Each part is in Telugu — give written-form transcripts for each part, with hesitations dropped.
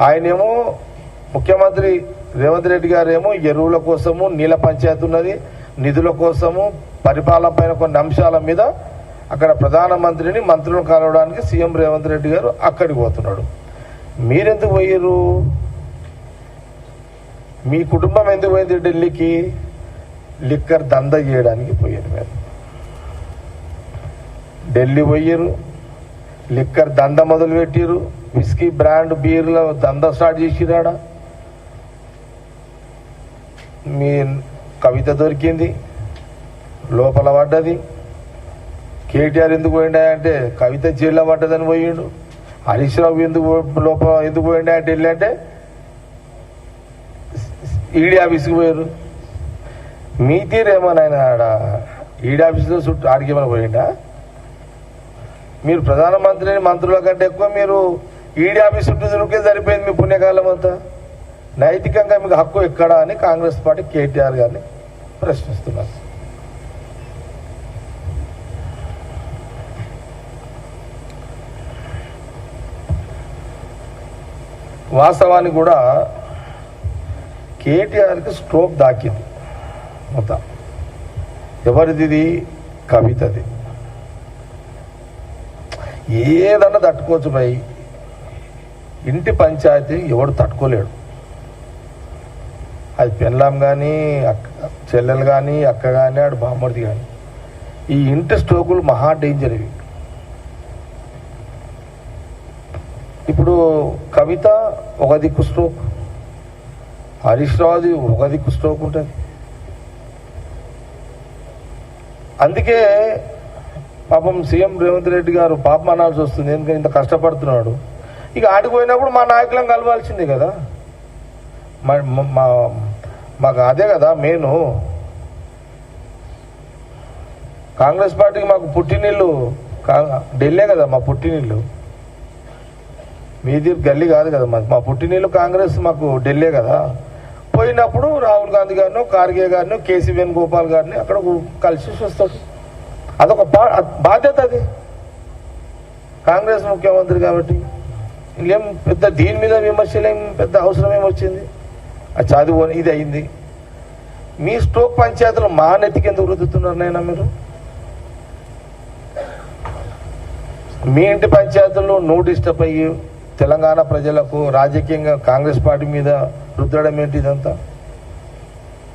ఆయనేమో ముఖ్యమంత్రి రేవంత్ రెడ్డి గారేమో ఎరువుల కోసము, నీళ్ళ పంచాయతీ ఉన్నది, నిధుల కోసము, పరిపాలన పైన కొన్ని అంశాల మీద అక్కడ ప్రధానమంత్రిని, మంత్రులను కలవడానికి సీఎం రేవంత్ రెడ్డి గారు అక్కడికి పోతున్నాడు. మీరెందుకు పోయారు? మీ కుటుంబం ఎందుకు పోయింది ఢిల్లీకి? లిక్కర్ దందా చేయడానికి పోయారు. మీరు ఢిల్లీ పోయారు, లిక్కర్ దందా మొదలు పెట్టిరు, విస్కీ బ్రాండ్ బీర్ల దందా స్టార్ట్ చేసిరాడా. మీ కవిత దొరికింది, లోపల పడ్డది. కేటీఆర్ ఎందుకు పోయిండా అంటే కవిత జైల్లో పడ్డదని పోయిండు. హరీష్ రావు ఎందుకు పోయిండా అంటే ఢిల్లీ అంటే ఈడీ ఆఫీస్కి పోయారు. మీ తీరేమో నాయన ఆడ ఈడీ ఆఫీసులో చుట్టూ ఆడికి ఏమైనా పోయిండా? మీరు ప్రధానమంత్రిని, మంత్రుల కంటే ఎక్కువ మీరు ఈడీ ఆఫీస్ చుట్టూ తిరిగితే సరిపోయింది మీ పుణ్యకాలం అంతా. నైతికంగా మీకు హక్కు ఎక్కడా అని కాంగ్రెస్ పార్టీ కేటీఆర్ గారిని ప్రశ్నిస్తున్నారు. వాస్తవానికి కూడా కేటీఆర్కి స్ట్రోక్ దాకింది మొత్తం. ఎవరిది? కవితది. ఏదన్నా తట్టుకోవచ్చు భయ్, ఇంటి పంచాయతీ ఎవడు తట్టుకోలేడు. అది పెళ్ళాం కానీ, చెల్లెలు కానీ, అక్క కానీ, ఆడు బామ్మర్ది కానీ. ఈ ఇంటి స్ట్రోకులు మహా డేంజర్ ఇవి. ఇప్పుడు కవిత ఒక దిక్కు స్ట్రోక్, హరీష్ రావుది ఒక దిక్కు స్ట్రోక్ ఉంటుంది. అందుకే పాపం సీఎం రేవంత్ రెడ్డి గారు పాపం అనాల్సి వస్తుంది. ఎందుకంటే ఇంత కష్టపడుతున్నాడు. ఇక ఆడిపోయినప్పుడు మా నాయకులను కలవాల్సిందే కదా. మాకు అదే కదా మెయిన్. కాంగ్రెస్ పార్టీకి మాకు పుట్టినీళ్ళు ఢిల్లీ కదా, మా పుట్టినీళ్ళు. మీది గల్లీ కాదు కదా, మా పుట్టినీళ్ళు కాంగ్రెస్, మాకు ఢిల్లీ కదా. పోయినప్పుడు రాహుల్ గాంధీ గారిను, ఖార్గే గారిని, కేసీ వేణుగోపాల్ గారిని అక్కడ కలిసి వస్తాడు. అదొక బాధ్యత. అది కాంగ్రెస్ ముఖ్యమంత్రి కాబట్టి ఇంకేం పెద్ద దీని మీద విమర్శలేం పెద్ద అవసరం ఏమొచ్చింది. అది చదువు ఇది అయింది. మీ స్ట్రోక్ పంచాయతీలు మా నెత్తికి ఎందుకు రుద్దుతున్నారు నైనా మీరు? మీ ఇంటి పంచాయతీల్లో నువ్వు డిస్టర్బ్ అయ్యి తెలంగాణ ప్రజలకు రాజకీయంగా కాంగ్రెస్ పార్టీ మీద రుద్దడం ఏంటి ఇదంతా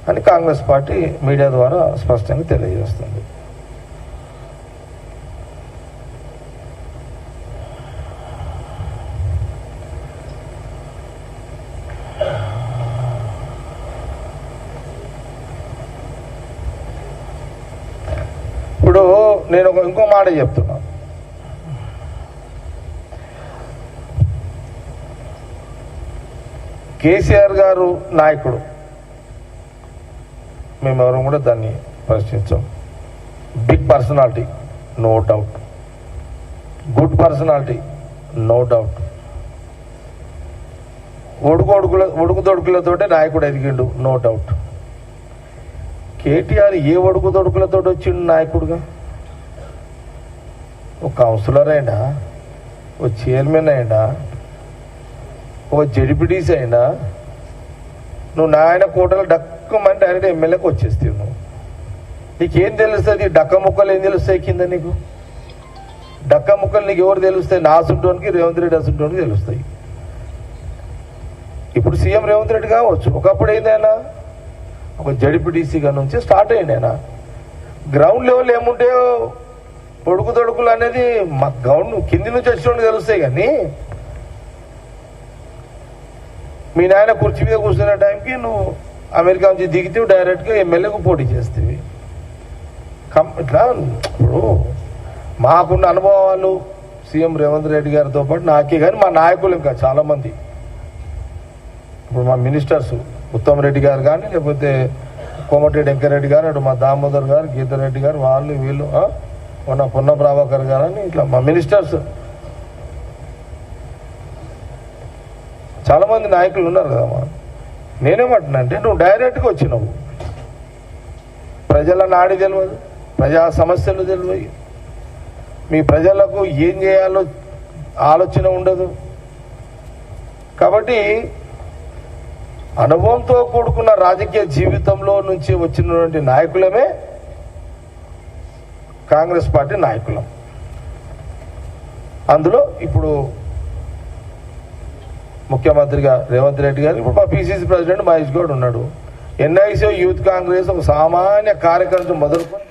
అని కాంగ్రెస్ పార్టీ మీడియా ద్వారా స్పష్టంగా తెలియజేస్తుంది. ఇప్పుడు నేను ఇంకో మాట చెప్తున్నా. కేసీఆర్ గారు నాయకుడు, మేమెవరం కూడా దాన్ని ప్రశ్నించాం. Big personality, no doubt. Good personality, no doubt. ఒడుకుదొడుకులతోటే నాయకుడు ఎదిగిండు, నో డౌట్. కేటీఆర్ ఏ ఒడుకుదొడుకులతో వచ్చిండు నాయకుడుగా? ఒక కౌన్సిలర్ అయినా, ఓ చైర్మన్ అయినా, ఓ జడ్పీటీసీ అయినా, నువ్వు నాయన కోటలో డక్కమంటే డైరెక్ట్ ఎమ్మెల్యేకి వచ్చేస్తావు. నువ్వు నీకేం తెలుస్తుంది? డక్క ముక్కలు ఏం తెలుస్తాయి కింద నీకు? డక్క ముక్కలు నీకు ఎవరు తెలుస్తాయి? నా అసుంటోనికి, రేవంత్ రెడ్డి అసుంటోనికి తెలుస్తాయి. ఇప్పుడు సీఎం రేవంత్ రెడ్డి కావచ్చు, ఒకప్పుడు ఏందైనా ఒక జడ్పీటీసీగా నుంచి స్టార్ట్ అయ్యింది. ఆయన గ్రౌండ్ లెవెల్ ఏముంటే ఒడుకుదొడుకులు అనేది మా గ్రౌండ్ కింది నుంచి వచ్చినోడికి తెలుస్తాయి. కానీ మీ నాయన కుర్చీ మీద కూర్చునే టైంకి నువ్వు అమెరికా నుంచి దిగితే డైరెక్ట్గా ఎమ్మెల్యేకు పోటీ చేస్తేవి. ఇట్లా ఇప్పుడు మాకున్న అనుభవాలు సీఎం రేవంత్ రెడ్డి గారితో పాటు నాకే కానీ మా నాయకులు ఇంకా చాలామంది, ఇప్పుడు మా మినిస్టర్స్ ఉత్తమ్ రెడ్డి గారు కానీ, లేకపోతే కోమటిరెడ్డి వెంకరెడ్డి గారు, అటు మా దామోదర్ గారు, గీతారెడ్డి గారు, వాళ్ళు వీళ్ళు, పొన్న ప్రభాకర్ గారు అని ఇట్లా మా మినిస్టర్స్ చాలా మంది నాయకులు ఉన్నారు కదమ్మా. నేనేమంటున్నా అంటే నువ్వు డైరెక్ట్గా వచ్చినావు, ప్రజల నాడి తెలియదు, ప్రజా సమస్యలు తెలియదు, మీ ప్రజలకు ఏం చేయాలో ఆలోచన ఉండదు. కాబట్టి అనుభవంతో కూడుకున్న రాజకీయ జీవితంలో నుంచి వచ్చినటువంటి నాయకులమే కాంగ్రెస్ పార్టీ నాయకులం. అందులో ఇప్పుడు ముఖ్యమంత్రిగా రేవంత్ రెడ్డి గారు, ఇప్పుడు మా పిసిసి ప్రెసిడెంట్ మహేష్ గౌడ్ ఉన్నాడు. ఎన్ఐసి యూత్ కాంగ్రెస్ ఒక సామాన్య కార్యకర్త మొదలుకొని